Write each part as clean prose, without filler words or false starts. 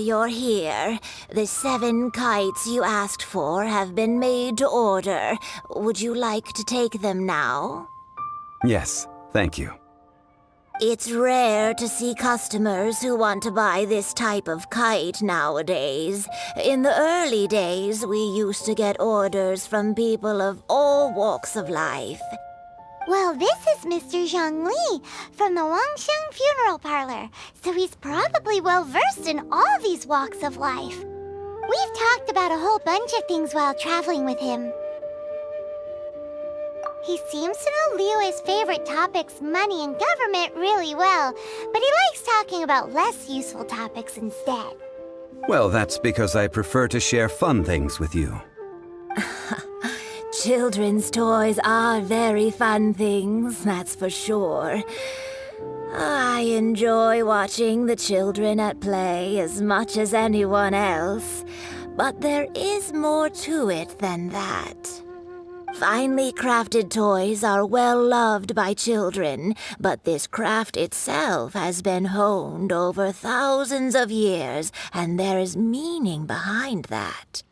you're here. The 7 kites you asked for have been made to order. Would you like to take them now? Yes, thank you. It's rare to see customers who want to buy this type of kite nowadays. In the early days, we used to get orders from people of all walks of life. Well, this is Mr. Zhongli from the Wangsheng Funeral Parlor, so he's probably well-versed in all these walks of life. We've talked about a whole bunch of things while traveling with him. He seems to know Liyue's favorite topics, money and government, really well, but he likes talking about less useful topics instead. Well, that's because I prefer to share fun things with you. Children's toys are very fun things, that's for sure. I enjoy watching the children at play as much as anyone else, but there is more to it than that. Finely crafted toys are well loved by children, but this craft itself has been honed over thousands of years, and there is meaning behind that.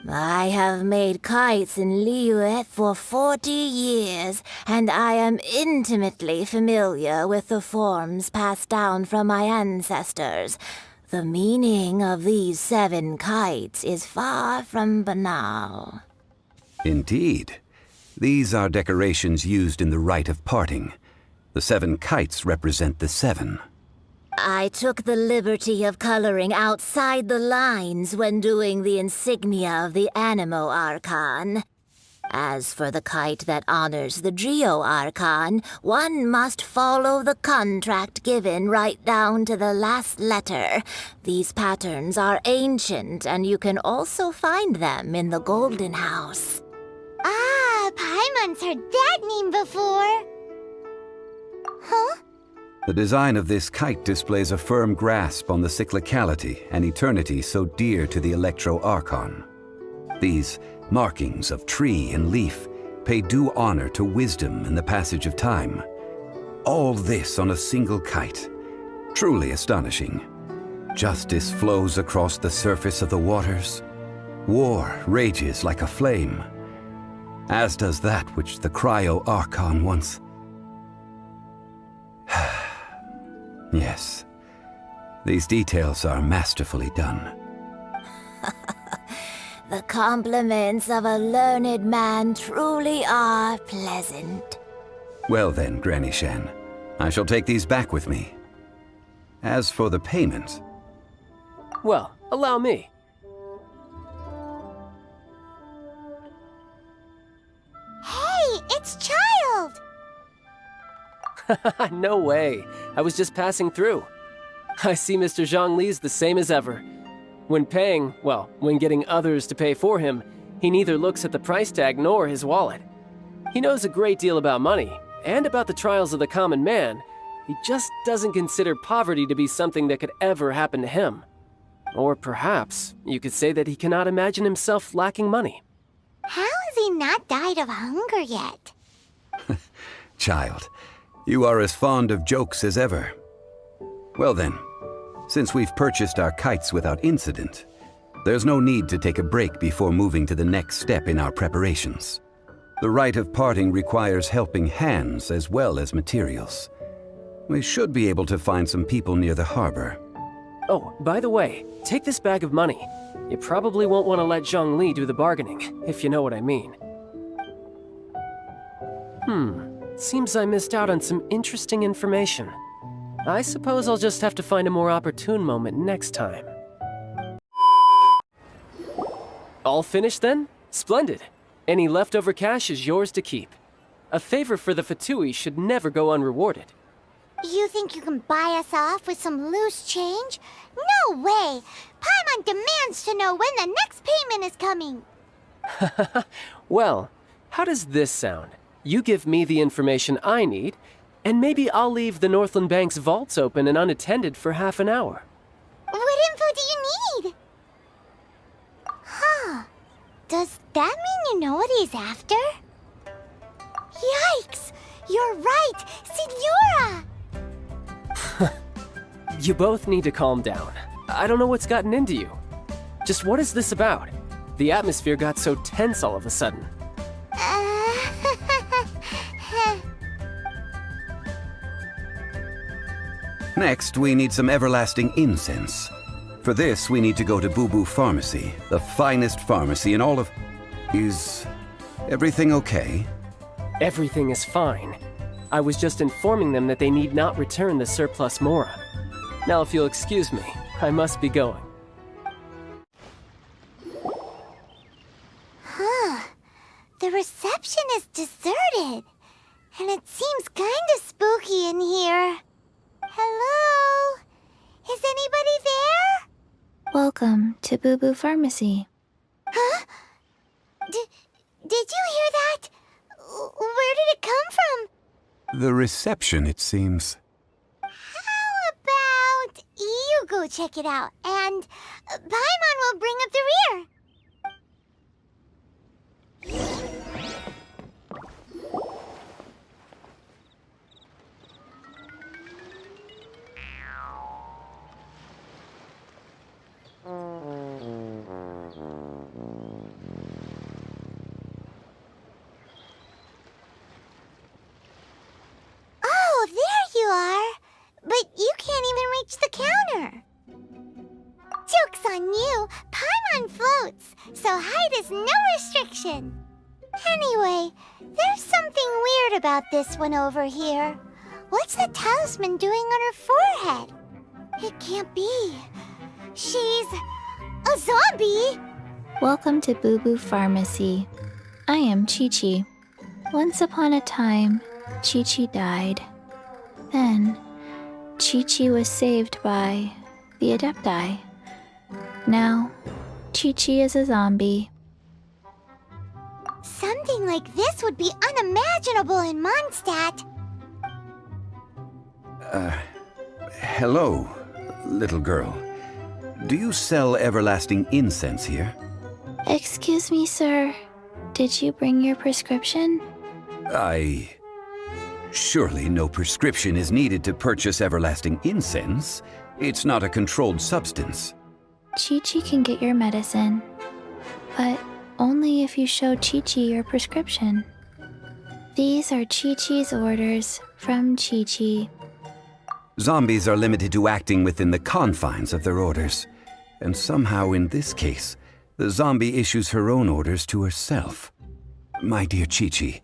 I have made kites in Liyue for 40 years, and I am intimately familiar with the forms passed down from my ancestors. The meaning of these 7 kites is far from banal. Indeed. These are decorations used in the rite of parting. The 7 kites represent the 7. I took the liberty of coloring outside the lines when doing the insignia of the Animo Archon. As for the kite that honors the Geo Archon, one must follow the contract given right down to the last letter. These patterns are ancient, and you can also find them in the Golden House. Ah, Paimon's heard that name before. Huh? The design of this kite displays a firm grasp on the cyclicality and eternity so dear to the Electro Archon. These markings of tree and leaf pay due honor to wisdom and the passage of time. All this on a single kite. Truly astonishing. Justice flows across the surface of the waters. War rages like a flame, as does that which the Cryo Archon once... Yes, these details are masterfully done. The compliments of a learned man truly are pleasant. Well then, Granny Shen, I shall take these back with me. As for the payment... Well, allow me. Hey, it's Child! No way. I was just passing through. I see Mr. Zhongli's the same as ever. When paying, well, when getting others to pay for him, he neither looks at the price tag nor his wallet. He knows a great deal about money, and about the trials of the common man. He just doesn't consider poverty to be something that could ever happen to him. Or perhaps you could say that he cannot imagine himself lacking money. How has he not died of hunger yet? Child, you are as fond of jokes as ever. Well then, since we've purchased our kites without incident, there's no need to take a break before moving to the next step in our preparations. The rite of parting requires helping hands as well as materials. We should be able to find some people near the harbor. Oh, by the way, take this bag of money. You probably won't want to let Zhongli do the bargaining, if you know what I mean. Seems I missed out on some interesting information. I suppose I'll just have to find a more opportune moment next time. All finished then? Splendid. Any leftover cash is yours to keep. A favor for the Fatui should never go unrewarded. You think you can buy us off with some loose change? No way! Paimon demands to know when the next payment is coming. Well, how does this sound? You give me the information I need, and maybe I'll leave the Northland Bank's vaults open and unattended for half an hour. What info do you need? Huh. Does that mean you know what he's after? Yikes! You're right! Signora! You both need to calm down. I don't know what's gotten into you. Just what is this about? The atmosphere got so tense all of a sudden. Next, we need some everlasting incense. For this, we need to go to Boo Boo Pharmacy, the finest pharmacy in all of... Is everything okay? Everything is fine. I was just informing them that they need not return the surplus Mora. Now, if you'll excuse me, I must be going. The reception is deserted. And it seems kinda spooky in here. Hello? Is anybody there? Welcome to Boo Boo Pharmacy. Huh? Did you hear that? Where did it come from? The reception, it seems. How about you go check it out, and Paimon will bring up the rear. Oh, there you are. But you can't even reach the counter. Joke's on you. Paimon floats, so height is no restriction. Anyway, there's something weird about this one over here. What's the talisman doing on her forehead? It can't be. She's a zombie. Welcome to Boo Boo Pharmacy. I am Qiqi. Once upon a time, Qiqi died. Then, Qiqi was saved by the Adepti. Now, Qiqi is a zombie. Something like this would be unimaginable in Mondstadt. Hello, little girl. Do you sell everlasting incense here? Excuse me, sir. Did you bring your prescription? Surely no prescription is needed to purchase everlasting incense. It's not a controlled substance. Qiqi can get your medicine, but only if you show Qiqi your prescription. These are Qiqi's orders from Qiqi. Zombies are limited to acting within the confines of their orders. And somehow in this case, the zombie issues her own orders to herself. My dear Qiqi,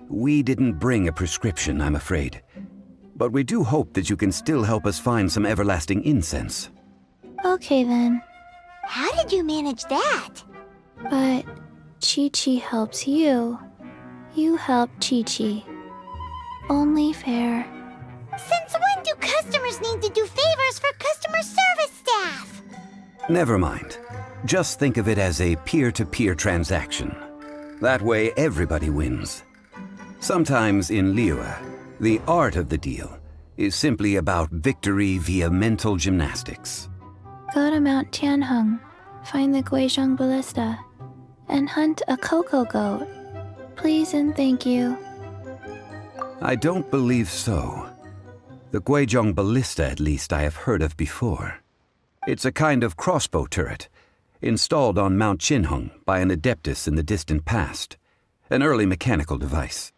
we didn't bring a prescription, I'm afraid. But we do hope that you can still help us find some everlasting incense. Okay then, How did you manage that? but Qiqi helps you. You help Qiqi. Only fair. Since when do customers need to do favors for customer service staff? Never mind. Just think of it as a peer-to-peer transaction. That way everybody wins. Sometimes in Liyue, the art of the deal is simply about victory via mental gymnastics. Go to Mount Tianheng, find the Guizhong Ballista, and hunt a cocoa goat. Please and thank you. I don't believe so. The Guizhong Ballista, at least, I have heard of before. It's a kind of crossbow turret, installed on Mount Qinheng by an adeptus in the distant past, an early mechanical device.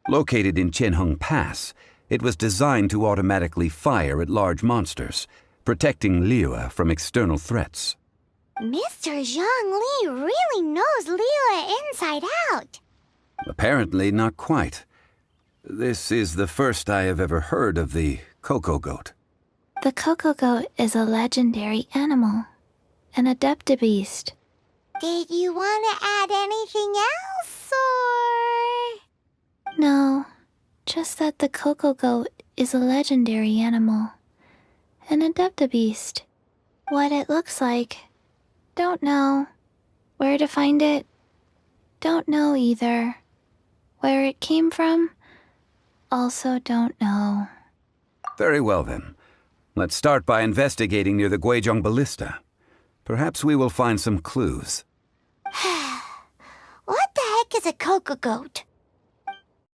Located in Qinheng Pass, it was designed to automatically fire at large monsters, protecting Liyue from external threats. Mr. Zhongli really knows Liyue inside out. Apparently not quite. This is the first I have ever heard of the cocoa goat. The cocoa goat is a legendary animal, an adeptabeast. Did you want to add anything else, or...? No, just that the cocoa goat is a legendary animal, an adeptabeast. What it looks like, don't know. Where to find it, don't know either. Where it came from, also don't know. Very well then. Let's start by investigating near the Guizhong Ballista. Perhaps we will find some clues. What the heck is a cocoa goat?